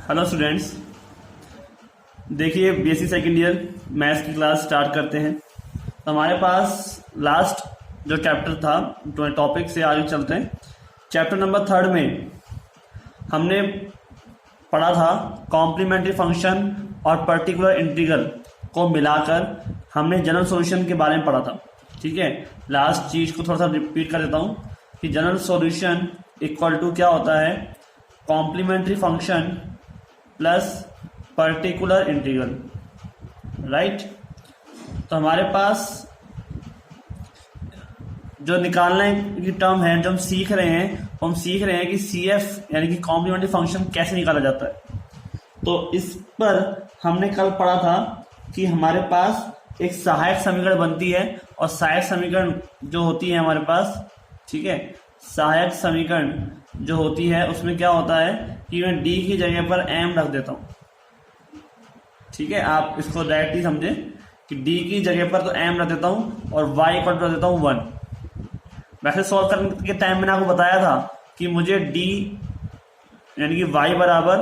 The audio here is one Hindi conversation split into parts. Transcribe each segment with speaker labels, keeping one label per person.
Speaker 1: हेलो स्टूडेंट्स, देखिए बीएससी सेकेंड ईयर मैथ्स की क्लास स्टार्ट करते हैं। तो हमारे पास लास्ट जो चैप्टर था टॉपिक से आगे चलते हैं। चैप्टर नंबर 3 में हमने पढ़ा था कॉम्प्लीमेंट्री फंक्शन और पर्टिकुलर इंटीग्रल को मिलाकर हमने जनरल सॉल्यूशन के बारे में पढ़ा था। ठीक है, लास्ट चीज को थोड़ा सा रिपीट कर देता हूँ कि जनरल सॉल्यूशन इक्वल टू क्या होता है, complementary function plus particular integral, right. तो हमारे पास जो निकालने की टर्म है जो हम सीख रहे हैं, हम सीख रहे हैं कि CF यानी कि कॉम्प्लीमेंट्री फंक्शन कैसे निकाला जाता है। तो इस पर हमने कल पढ़ा था कि हमारे पास एक सहायक समीकरण बनती है और सहायक समीकरण जो होती है हमारे पास, ठीक है, सहायक समीकरण जो होती है उसमें क्या होता है कि मैं d की जगह पर m रख देता हूं। ठीक है, आप इसको डायरेक्टली समझे कि d की जगह पर तो m रख देता हूं और y पर रख देता हूं 1। वैसे सॉल्व करने के टाइम मैंने आपको बताया था कि मुझे d यानी कि y बराबर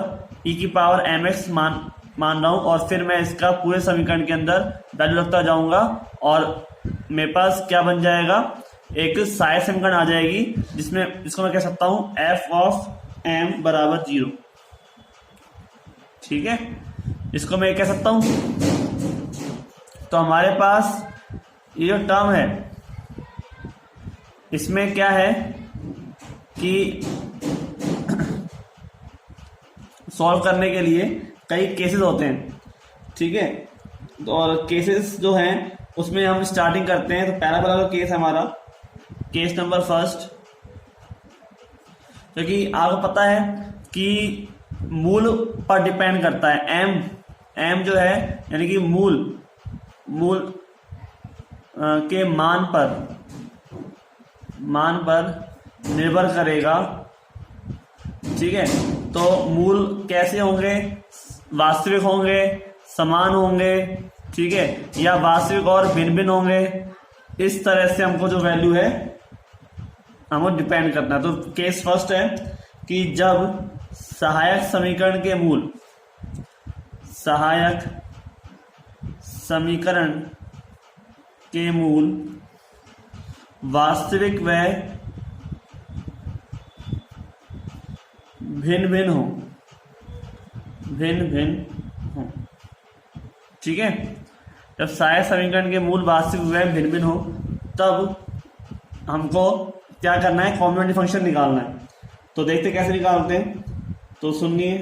Speaker 1: e की पावर mx मान रहा हूं और फिर मैं इसका पूरे समीकरण के अंदर वैल्यू रखता जाऊंगा और मेरे पास क्या बन जाएगा, एक सहायक समीकरण आ जाएगी जिसको मैं कह सकता हूं f ऑफ m बराबर 0। ठीक है, इसको मैं कह सकता हूं। तो हमारे पास ये जो टर्म है इसमें क्या है कि सॉल्व करने के लिए कई केसेस होते हैं। ठीक है, तो और केसेस जो हैं उसमें हम स्टार्टिंग करते हैं। तो पहला जो केस है हमारा केस नंबर फर्स्ट, क्योंकि आपको पता है कि मूल पर डिपेंड करता है। m जो है यानी कि मूल के मान पर निर्भर करेगा। ठीक है, तो मूल कैसे होंगे, वास्तविक होंगे, समान होंगे, ठीक है, या वास्तविक और भिन्न भिन्न होंगे। इस तरह से हमको जो वैल्यू है हमको डिपेंड करना है। तो केस फर्स्ट है कि जब सहायक समीकरण के मूल वास्तविक व भिन्न भिन्न हो। ठीक है, जब सहायक समीकरण के मूल वास्तविक व भिन्न भिन्न हो तब हमको क्या करना है, कॉम्प्लीमेंट्री फंक्शन निकालना है। तो देखते कैसे निकालते हैं। तो सुनिए,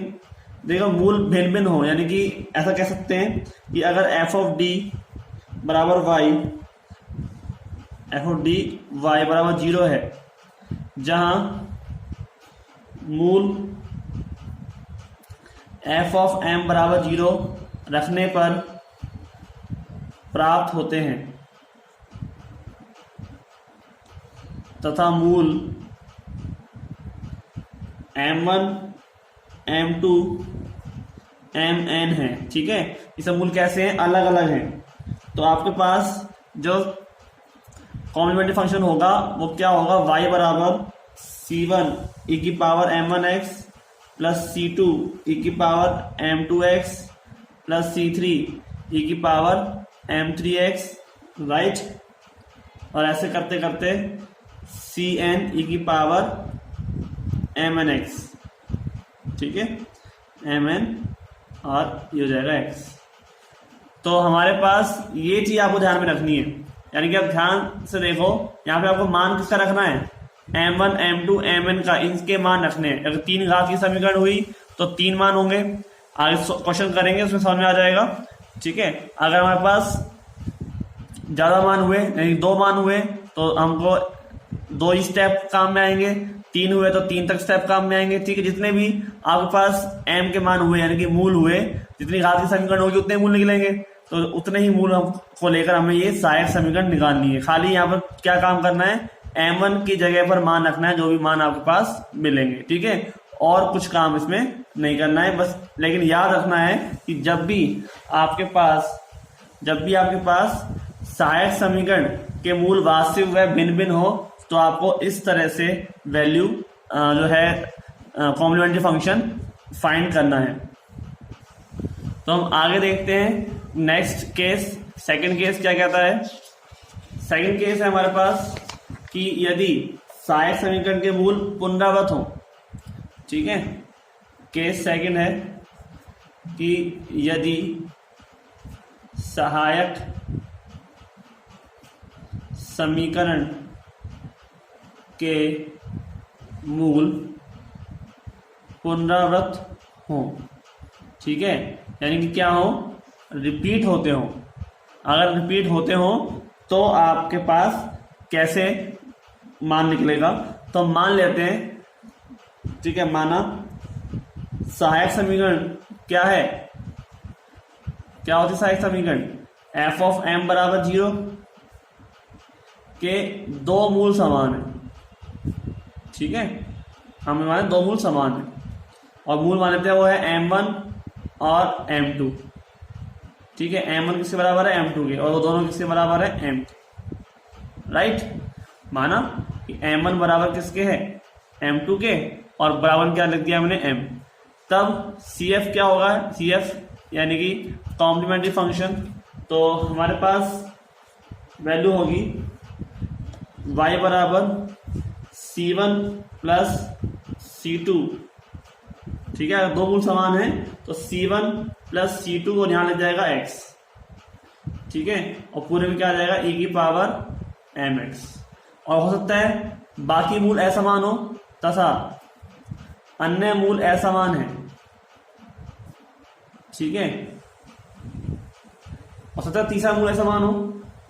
Speaker 1: देखो मूल भिन्न भिन्न हो यानी कि ऐसा कह सकते हैं कि अगर f ऑफ d बराबर y बराबर 0 है, जहां मूल f ऑफ m बराबर 0 रखने पर प्राप्त होते हैं तथा मूल m1 m2 mn है। ठीक है, ये सब मूल कैसे हैं, अलग अलग हैं। तो आपके पास जो कॉम्प्लीमेंट्री फंक्शन होगा वो क्या होगा, y बराबर c1 e की power m1x plus c2 e की power m2x plus c3 e की पावर m3x, राइट। और ऐसे करते करते cn e की पावर mnx, ठीक है, mn और ये हो जाएगा x। तो हमारे पास ये चीज आपको ध्यान में रखनी है, यानी कि आप ध्यान से देखो यहाँ पे आपको मान किसका रखना है, m1 m2 mn का, इनके मान रखने हैं। अगर 3 घात की समीकरण हुई तो 3 मान होंगे, आगे क्वेश्चन करेंगे उसमें समझ में आ जाएगा। ठीक है, अगर हमारे पास ज्यादा मान हुए यानी 2 मान हुए तो हमको 2 ही स्टेप काम में आएंगे, 3 हुए तो 3 तक स्टेप काम में आएंगे। ठीक है, जितने भी आपके पास m के मान हुए यानी कि मूल हुए, जितनी घात की समीकरण होगी उतने मूल निकलेंगे। तो उतने ही मूल को लेकर हमें ये सहायक समीकरण निकालनी है। खाली यहाँ पर क्या काम करना है, m1 की जगह पर मान रखना है जो भी मान आपके पास मिलेंगे। ठीक है, और कुछ काम इसमें नहीं करना है बस। लेकिन याद रखना है कि जब भी आपके पास सहायक समीकरण के मूल वास्तविक व भिन्न भिन्न हो तो आपको इस तरह से वैल्यू जो है कॉम्प्लीमेंट्री फंक्शन फाइंड करना है। तो हम आगे देखते हैं नेक्स्ट केस। सेकंड केस क्या कहता है? सेकंड केस है हमारे पास कि यदि सहायक समीकरण के मूल पुनरावृत हो। ठीक है, केस सेकंड है कि यदि सहायक समीकरण के मूल पुनरावृत हो। ठीक है, यानी कि क्या हो? रिपीट होते हो। अगर रिपीट होते हो तो आपके पास कैसे मान निकलेगा? तो मान लेते हैं, ठीक है, माना सहायक समीकरण क्या है? क्या होती है सहायक समीकरण? एफ ऑफ एम बराबर 0 के दो मूल समान है। ठीक है, हमें माने दो मूल समान है और मूल मान लेते हैं वो है m1 और m2। ठीक है, m1 किसके बराबर है? m2 के, और वो दोनों किसके बराबर है? m2। राइट, माना कि m1 बराबर किसके है? m2 के, और बराबर क्या लिख दिया हमने? m। तब CF क्या होगा? CF यानी कि कॉम्प्लीमेंट्री फंक्शन। तो हमारे पास वैल्यू होगी y बराबर C1 प्लस C2। ठीक है, अगर दो मूल समान है तो C1 प्लस C2 और यहां लग जाएगा x। ठीक है, और पूरे में क्या आ जाएगा? e की पावर mx। और हो सकता है बाकी मूल असमान हो तथा अन्य मूल असमान है। ठीक है, हो सकता है तीसरा मूल असमान हो।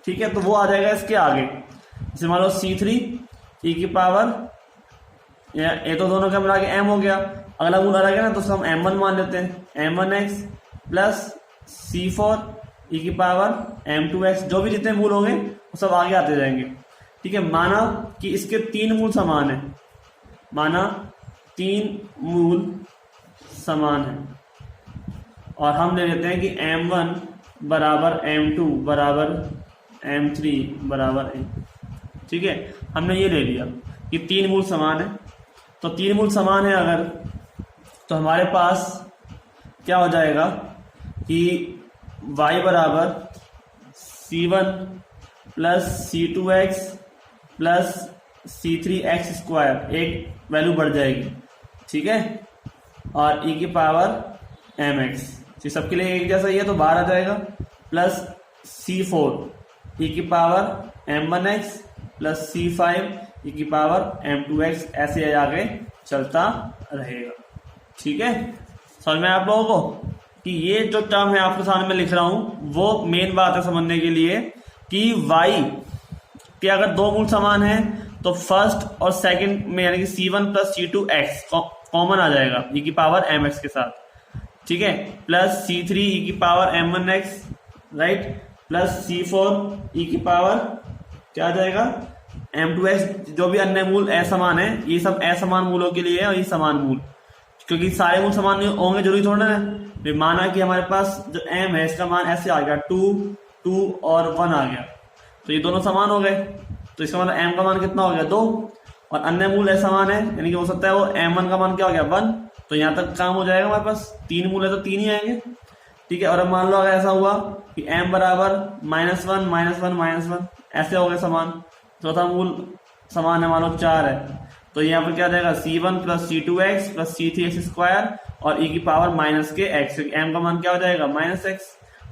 Speaker 1: ठीक है, तो वो आ जाएगा इसके आगे। जैसे मान लो C3 e की पावर, ये तो दोनों का मिला के m हो गया। अगला मूल अलग है ना, तो हम m1 मान लेते हैं। m1x प्लस C4 e की पावर m2x। जो भी जितने मूल होंगे वो सब आगे आते जाएंगे। ठीक है, माना कि इसके तीन मूल समान है। माना तीन मूल समान है और हम ले लेते हैं कि m1 बराबर m2 बराबर m3 बराबर m। ठीक है, हमने ये ले लिया कि तीन मूल समान है। तो तीन मूल समान है अगर, तो हमारे पास क्या हो जाएगा कि y बराबर C1 plus C2x plus C3x square, एक वैल्यू बढ़ जाएगी। ठीक है, और e की पावर mx, ये सबके लिए एक जैसा ही है तो बाहर आ जाएगा। प्लस C4 e की power m1x plus C5 e की पावर m2x, ऐसे आगे चलता रहेगा। ठीक है, समझ में आप लोगों को कि ये जो टर्म है आपके सामने मैं लिख रहा हूं वो मेन बात है समझने के लिए कि y के अगर दो मूल समान है तो फर्स्ट और सेकंड में यानी कि C1 प्लस C2x कॉमन आ जाएगा e की पावर mx के साथ। ठीक है, प्लस C3 e की power m1x, right, plus C4 e की पावर क्या आ जाएगा? m2x। जो भी अन्य मूल असमान है, ये सब असमान मूलों के लिए है और ये समान मूल, क्योंकि सारे मूल समान होंगे जरूरी थोड़ा ना। माना कि हमारे पास जो m है इसका मान ऐसे आ गया 2, 2 और 1 आ गया, तो ये दोनों समान हो गए। तो इसका मतलब m का मान कितना हो गया? 2, और अन्य मूल असमान है यानी कि हो सकता है वो m1 का मान क्या हो गया? 1। तो यहाँ तक काम हो जाएगा। हमारे पास तीन मूल है तो तीन ही आएंगे। ठीक है, और अब मान लो अगर ऐसा हुआ कि m बराबर -1 -1 -1 ऐसे हो गए समान। चौथा मूल समान है, मान लो 4 है, तो यहाँ पर क्या आ जाएगा? C1 plus C2x plus C3x square और e की पावर माइनस के x। m का मान क्या हो जाएगा? -x।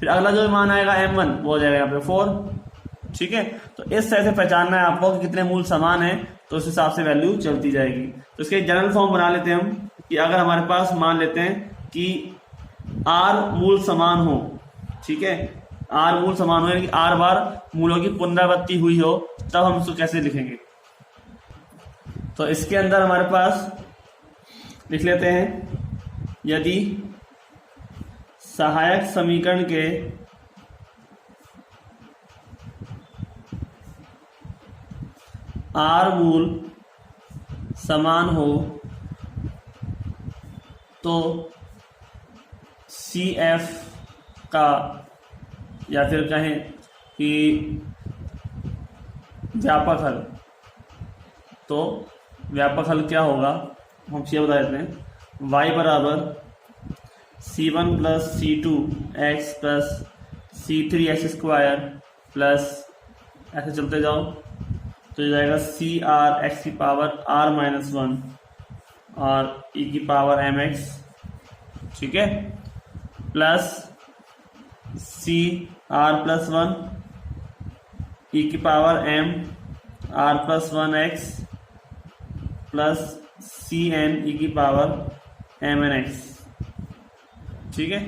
Speaker 1: फिर अगला जो मान आएगा m1 वो हो जाएगा यहाँ पे 4। ठीक है, तो इस तरह से पहचानना है आपको कि कितने मूल समान है, तो उस हिसाब से वैल्यू चलती जाएगी। तो इसके जनरल फॉर्म बना लेते हैं हम कि अगर हमारे पास मान लेते हैं कि r मूल समान हो। ठीक है, r मूल समान हो यानी कि r बार मूलों की पुनरावृत्ति हुई हो, तब हम इसको कैसे लिखेंगे? तो इसके अंदर हमारे पास लिख लेते हैं, यदि सहायक समीकरण के r मूल समान हो तो CF का, या फिर कहें कि व्यापक हल, तो व्यापक हल क्या होगा हम ये बता देते हैं। y बराबर c1 plus c2 x plus c3 x square plus ऐसे चलते जाओ तो ये जाएगा सी आर एक्स की पावर r माइनस 1 और e की पावर mx, ठीक है, plus C R plus 1 e की power m r plus 1x plus C N E की पावर एम एन एक्स, ठीक है।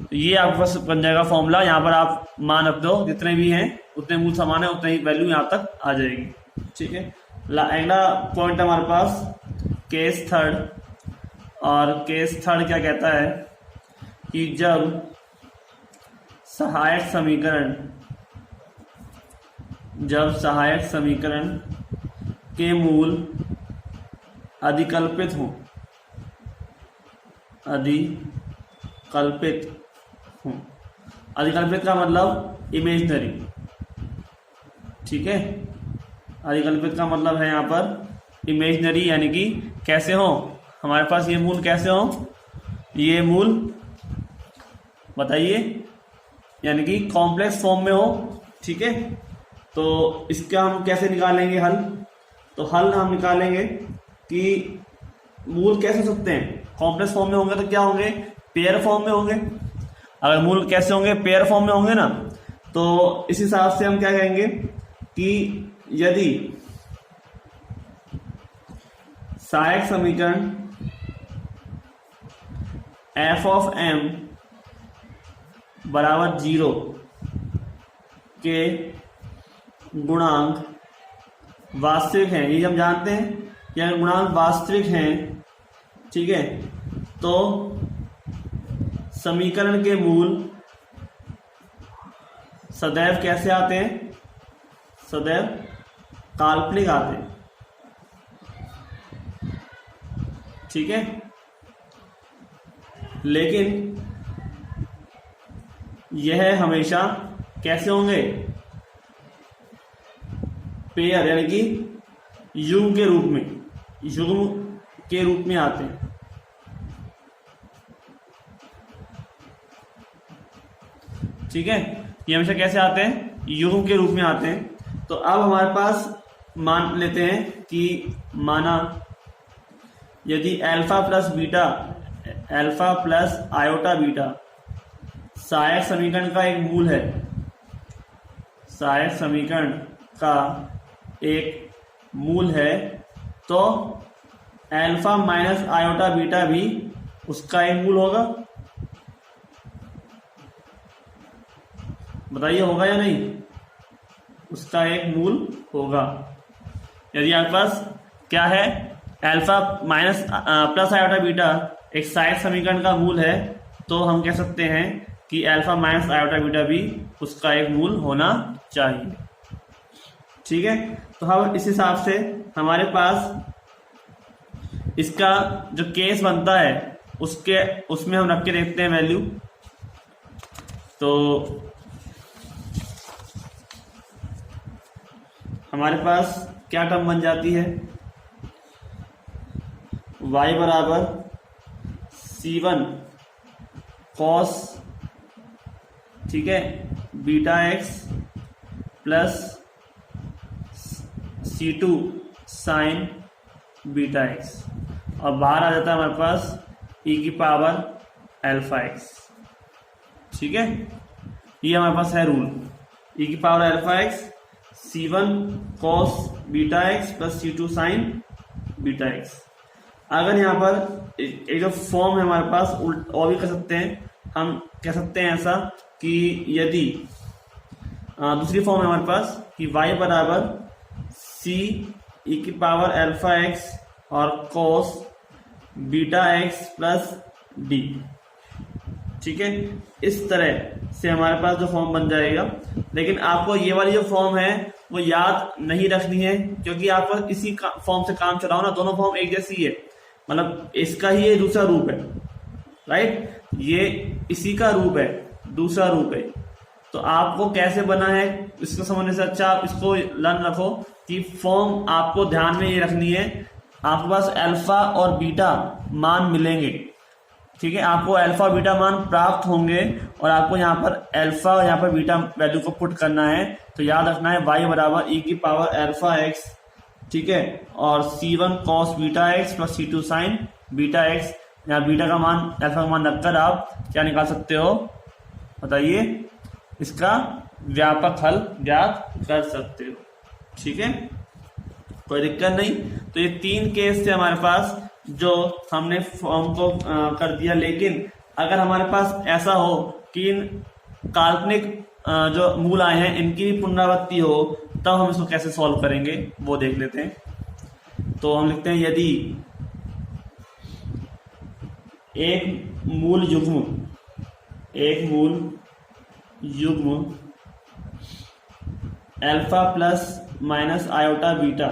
Speaker 1: तो ये आपके पास बन जाएगा फॉर्मूला। यहाँ पर आप मान रख दो, जितने भी हैं उतने मूल समान है उतने ही वैल्यू यहाँ तक आ जाएगी, ठीक है। अगला पॉइंट हमारे पास केस थर्ड, और केस थर्ड क्या कहता है कि जब सहायक समीकरण के मूल अधिकल्पित हों, अधिकल्पित का मतलब इमेजनरी, ठीक है। अधिकल्पित का मतलब है यहाँ पर इमेजनरी, यानी कि कैसे हो हमारे पास ये मूल, कैसे हो ये मूल बताइए, यानी कि कॉम्प्लेक्स फॉर्म में हो, ठीक है। तो इसका हम कैसे निकालेंगे हल? तो हल हम निकालेंगे कि मूल कैसे हो सकते हैं, कॉम्प्लेक्स फॉर्म में होंगे तो क्या होंगे, पेयर फॉर्म में होंगे। अगर मूल कैसे होंगे, पेयर फॉर्म में होंगे ना, तो इस हिसाब से हम क्या कहेंगे कि यदि सहायक समीकरण f ऑफ m बराबर 0 के गुणांक वास्तविक हैं, ये हम जानते हैं कि अगर गुणांक वास्तविक हैं, ठीक है, तो समीकरण के मूल सदैव कैसे आते हैं, सदैव काल्पनिक आते हैं, ठीक है। लेकिन यह हमेशा कैसे होंगे, पेयर यानी कि युग्म के रूप में आते हैं, ठीक है। ये हमेशा कैसे आते हैं, युग्म के रूप में आते हैं। तो अब हमारे पास मान लेते हैं कि माना यदि अल्फा प्लस आयोटा बीटा सहायक समीकरण का एक मूल है, सहायक समीकरण का एक मूल है, तो अल्फा माइनस आयोटा बीटा भी उसका एक मूल होगा। बताइए होगा या नहीं, उसका एक मूल होगा। यदि आपके पास क्या है, alpha minus plus iota beta एक सहायक समीकरण का मूल है, तो हम कह सकते हैं कि अल्फा माइनस आयोटा बीटा भी उसका एक मूल होना चाहिए, ठीक है। तो हम इस हिसाब से हमारे पास इसका जो केस बनता है उसमें हम रख के देखते हैं वैल्यू। तो हमारे पास क्या टर्म बन जाती है, y बराबर c1 कॉस, ठीक है, beta x plus c2 sign beta x, और बाहर आ जाता है हमारे पास e की पावर अल्फा एक्स, ठीक है। ये हमारे पास है रूल, e की power alpha x, c1 cos beta x plus c2 sign beta x. अगर यहाँ पर एक जो फॉर्म है हमारे पास और भी कर सकते हैं, हम कह सकते हैं ऐसा कि यदि दूसरी फॉर्म है हमारे पास कि y बराबर c e की पावर अल्फा एक्स और cos beta x plus D, ठीक है। इस तरह से हमारे पास जो फॉर्म बन जाएगा। लेकिन आपको ये वाली जो फॉर्म है वो याद नहीं रखनी है, क्योंकि आप इसी फॉर्म से काम चलाओ ना, दोनों फॉर्म एक जैसी है, मतलब इसका ही ये दूसरा रूप है, राइट, ये इसी का रूप है, दूसरा रूप है। तो आपको कैसे बना है इसको समझने से अच्छा आप इसको लर्न रखो कि फॉर्म आपको ध्यान में ये रखनी है आपके पास अल्फा और बीटा मान मिलेंगे, ठीक है, आपको अल्फा बीटा मान प्राप्त होंगे और आपको यहाँ पर अल्फा और यहाँ पर बीटा वैल्यू को पुट करना है। तो याद रखना है y बराबर e की पावर अल्फा x, ठीक है, और c1 cos beta x plus c2 sign beta x। यहाँ बीटा का मान अल्फा का मान रखकर आप क्या निकाल सकते हो, बताइए, इसका व्यापक हल ज्ञात कर सकते हो, ठीक है, कोई दिक्कत नहीं। तो ये 3 केस थे हमारे पास जो हमने फॉर्म को कर दिया। लेकिन अगर हमारे पास ऐसा हो कि इन काल्पनिक जो मूल आए हैं इनकी भी पुनरावृत्ति हो, तब हम इसको कैसे सॉल्व करेंगे वो देख लेते हैं। तो हम लिखते हैं यदि एक मूल युग्म alpha plus minus iota beta,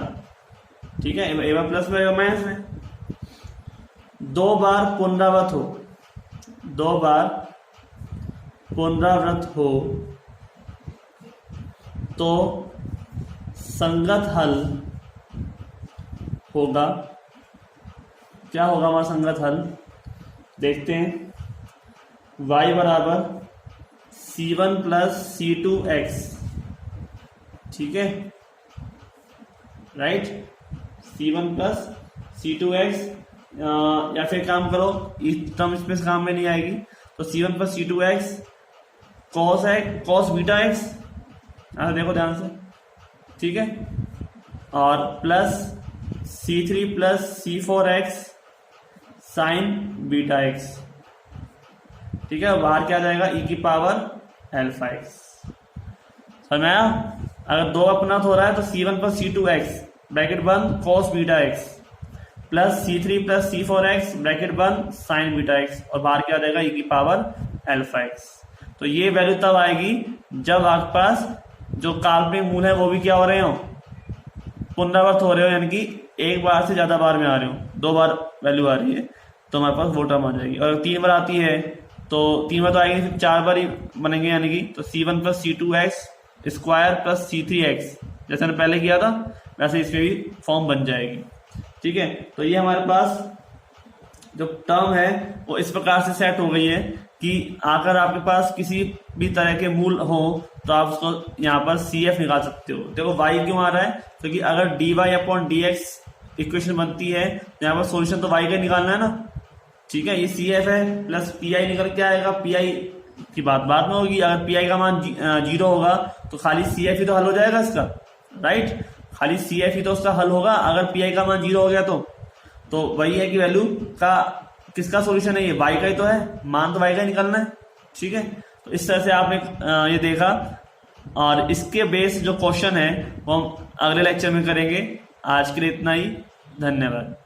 Speaker 1: ठीक है, एवा प्लस में एवा माइनस में, 2 बार पुनरावृत हो तो संगत हल होगा। क्या होगा हमारा संगत हल, देखते हैं, y बराबर c1 प्लस c2x, ठीक है, राइट, c1 प्लस c2x, या फिर काम करो इस टर्म इसमें काम में नहीं आएगी, तो c1 plus c2x cos beta x, देखो ध्यान से, ठीक है, और plus c3 plus c4x sign beta x, ठीक है, बाहर क्या जाएगा e की पावर अल्फा x। समझ में आया? अगर 2 अपना हो रहा है तो c1 प्लस c2x ब्रैकेट बंद cos beta x plus c3 plus c4x bracket बंद साइन बीटा x, और बाहर क्या जाएगा e की पावर अल्फा x। तो ये वैल्यू तब आएगी जब आपके पास जो काल्पनिक मूल है वो भी क्या हो रहे हो, पुनरावृत हो रहे हो, यानी कि एक बार से ज्यादा बार में आ रहे हो, 2 बार वैल्यू आ रही है तो हमारे पास वो टर्म आ जाएगी। और 3 बार आती है तो 3 बार तो आएगी, फिर 4 बार ही बनेंगे, यानी कि तो c1 plus c2x square plus c3x, जैसे हमने पहले किया था वैसे इसमें भी फॉर्म बन जाएगी, ठीक है। तो ये हमारे पास जो टर्म है वो इस प्रकार से सेट हो गई है कि अगर आपके पास किसी भी तरह के मूल हो तो आप उसको यहाँ पर CF निकाल सकते हो। देखो y क्यों आ रहा है, क्योंकि अगर dy अपॉन dx इक्वेशन बनती है तो यहाँ पर सोल्यूशन तो y का निकालना है ना, ठीक है, ये CF है प्लस PI निकल के आएगा, PI की बात बाद में होगी, अगर PI का मान 0 होगा तो खाली CF ही तो हल हो जाएगा इसका, राइट, खाली CF ही तो उसका हल होगा अगर PI का मान 0 हो गया तो वही है कि वैल्यू का किसका सॉल्यूशन है, ये y का ही तो है, मान तो y का ही निकलना है, ठीक है। तो इस तरह से आपने ये देखा, और इसके बेस जो क्वेश्चन है वो हम अगले लेक्चर में करेंगे। आज के लिए इतना ही, धन्यवाद।